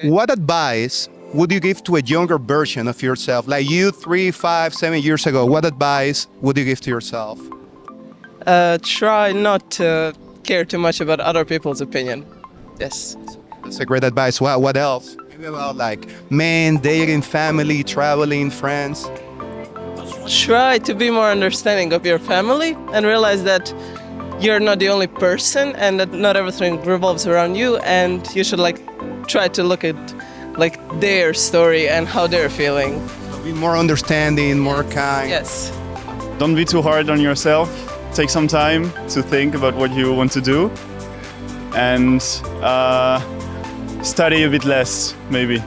What advice would you give to a younger version of yourself, like you 3, 5, 7 years ago? What advice would you give to yourself? Try not to care too much about other people's opinion. Yes. That's a great advice. What else? Maybe about like men, dating, family, traveling, friends. Try to be more understanding of your family and realize that you're not the only person and that not everything revolves around you, and you should like try to look at like their story and how they're feeling. Be more understanding, more kind. Yes. Don't be too hard on yourself. Take some time to think about what you want to do, and study a bit less, maybe.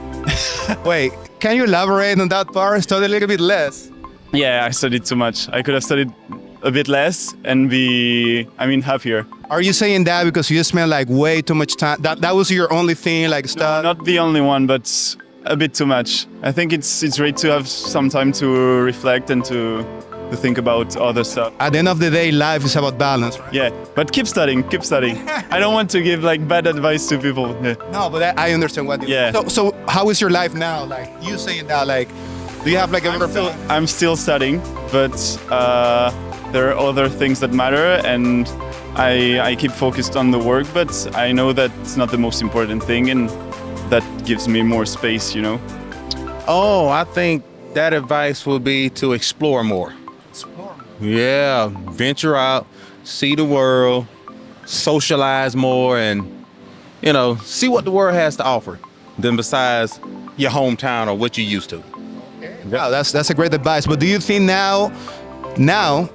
Wait, can you elaborate on that part? Study a little bit less. Yeah, I studied too much. I could have studied a bit less and be, happier. Are you saying that because you spent like way too much time? That was your only thing, like stuff? Not the only one, but a bit too much. I think it's great to have some time to reflect and to think about other stuff. At the end of the day, life is about balance, right? Yeah, but keep studying, keep studying. I don't want to give like bad advice to people. Yeah. No, but I understand what you Yeah. mean. So how is your life now? Like you saying that, like, do you have like I'm still studying, but there are other things that matter, and I keep focused on the work, but I know that it's not the most important thing, and that gives me more space, you know? Oh, I think that advice would be to explore more. Yeah, venture out, see the world, socialize more, and, see what the world has to offer than besides your hometown or what you used to. Wow, that's a great advice. But do you think now,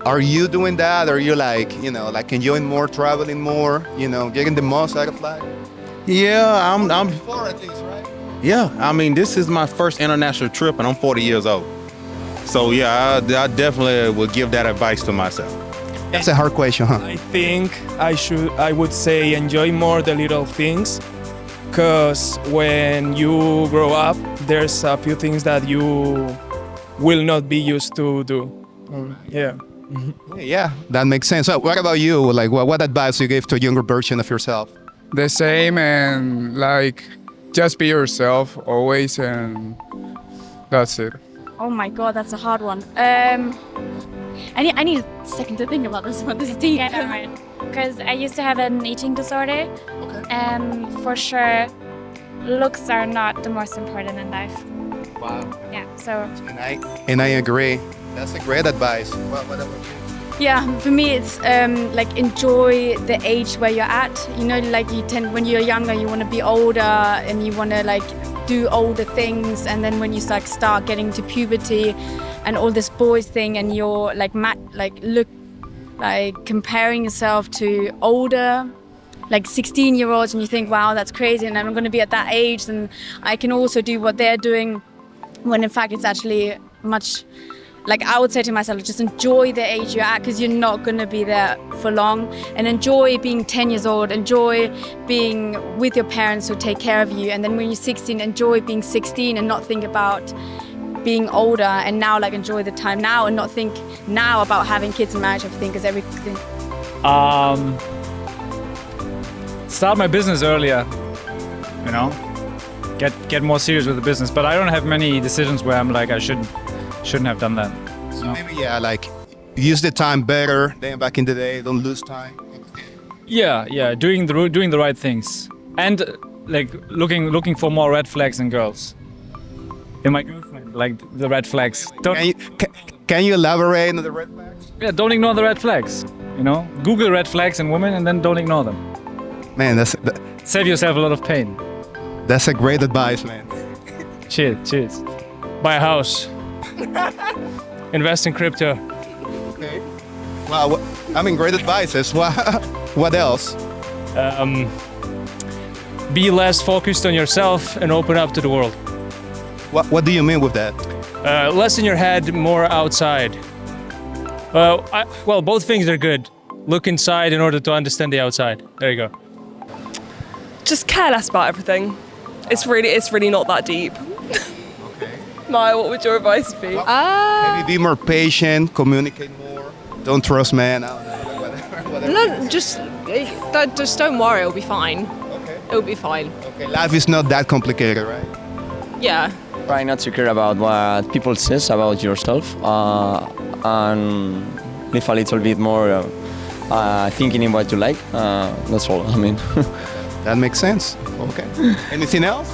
are you doing that? Or are you like, like enjoying more, traveling more, getting the most out of life? Yeah, I'm Before at least, right? yeah, this is my first international trip and I'm 40 years old. So yeah, I definitely would give that advice to myself. That's a hard question, huh? I think I would say enjoy more the little things, because when you grow up, there's a few things that you will not be used to do. Yeah. Yeah, that makes sense. So what about you? Like, what advice you give to a younger version of yourself? The same, and like just be yourself always, and that's it. Oh my god, that's a hard one. I need a second to think about this one. This is deep. Because I used to have an eating disorder, and for sure, looks are not the most important in life. Wow. Yeah, so. And I agree. That's a great advice. What about you? Yeah, for me it's like enjoy the age where you're at. Like when you're younger, you want to be older and you want to like do older things, and then when you start getting to puberty and all this boys thing, and you're like comparing yourself to older like 16-year-olds, and you think, wow, that's crazy, and I'm going to be at that age and I can also do what they're doing, when in fact it's actually much. Like I would say to myself, just enjoy the age you're at, because you're not going to be there for long, and enjoy being 10 years old, enjoy being with your parents who take care of you, and then when you're 16, enjoy being 16 and not think about being older, and now like enjoy the time now and not think now about having kids and marriage, everything, because everything. Start my business earlier, get more serious with the business, but I don't have many decisions where I'm like I shouldn't have done that. So maybe like use the time better than back in the day. Don't lose time. Yeah, doing the right things, and like looking for more red flags in girls. In my girlfriend, like the red flags. Can you elaborate on the red flags? Yeah, don't ignore the red flags. Google red flags in women and then don't ignore them. Man, Save yourself a lot of pain. that's a great advice, man. Cheers. Buy a house. Invest in crypto. Okay. Wow, great advices. What else? Be less focused on yourself and open up to the world. What do you mean with that? Less in your head, more outside. Well, both things are good. Look inside in order to understand the outside. There you go. Just care less about everything. It's really not that deep. Maya, what would your advice be? Maybe be more patient, communicate more. Don't trust men. I don't know, whatever. No, just don't worry. It'll be fine. Okay. it'll be fine. Okay, life is not that complicated, right? Yeah. Try not to care about what people says about yourself, and live a little bit more thinking in what you like. That's all. I mean. That makes sense. Okay. Anything else?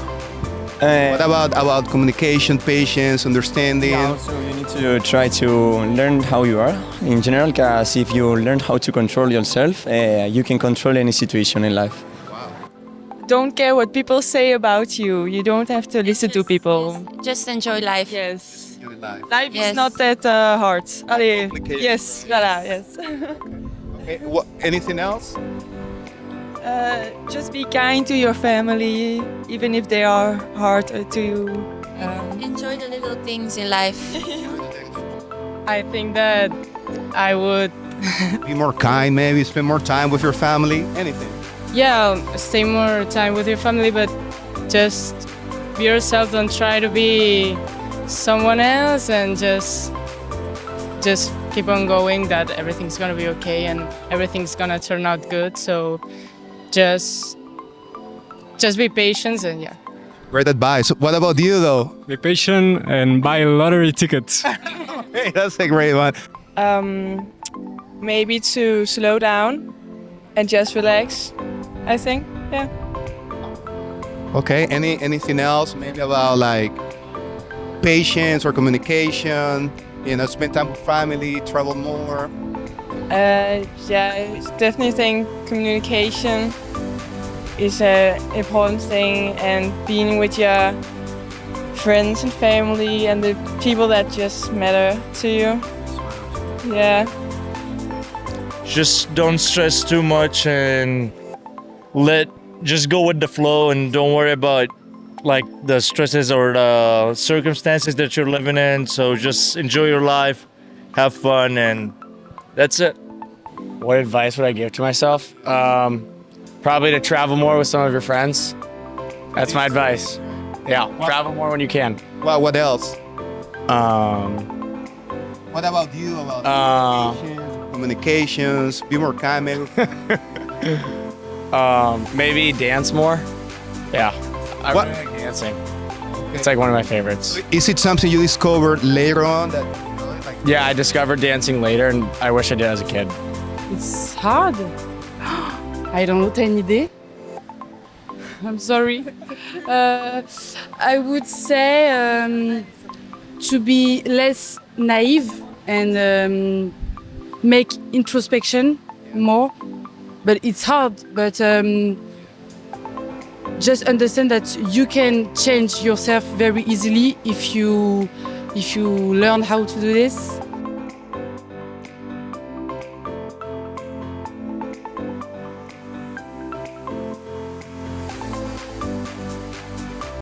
What about communication, patience, understanding? Yeah, also you need to try to learn how you are in general, because if you learn how to control yourself, you can control any situation in life. Don't care what people say about you. You don't have to listen to people. Just enjoy life. Yes. Your life. Life Yes. is not that hard. Allee, complicated. yes, voilà, yes. Okay, anything else? Just be kind to your family, even if they are hard to you. Enjoy the little things in life. I think that I would, Be more kind, maybe spend more time with your family. Anything. yeah, stay more time with your family, but just be yourself. Don't try to be someone else, and just keep on going. That everything's gonna be okay, and everything's gonna turn out good. So just be patient, and yeah. Great advice. What about you, though? Be patient and buy a lottery ticket. Hey, that's a great one. Maybe to slow down and just relax, I think. Yeah. Okay. Anything else? Maybe about like patience or communication. You know, spend time with family, travel more. Yeah, I definitely think communication is an important thing, and being with your friends and family and the people that just matter to you. Yeah. Just don't stress too much and just go with the flow, and don't worry about like the stresses or the circumstances that you're living in. So just enjoy your life, have fun, and that's it. What advice would I give to myself? Probably to travel more with some of your friends. That's my advice. Yeah, travel more when you can. Well, what else? Um, What about you? About communications? Be more kind, maybe. maybe dance more. Yeah, I What? really like dancing. It's like one of my favorites. Is it something you discovered later on that? Yeah, I discovered dancing later, and I wish I did as a kid. It's hard. I don't know any idea. I'm sorry. I would say to be less naive and make introspection more. But it's hard. But just understand that you can change yourself very easily if you learn how to do this.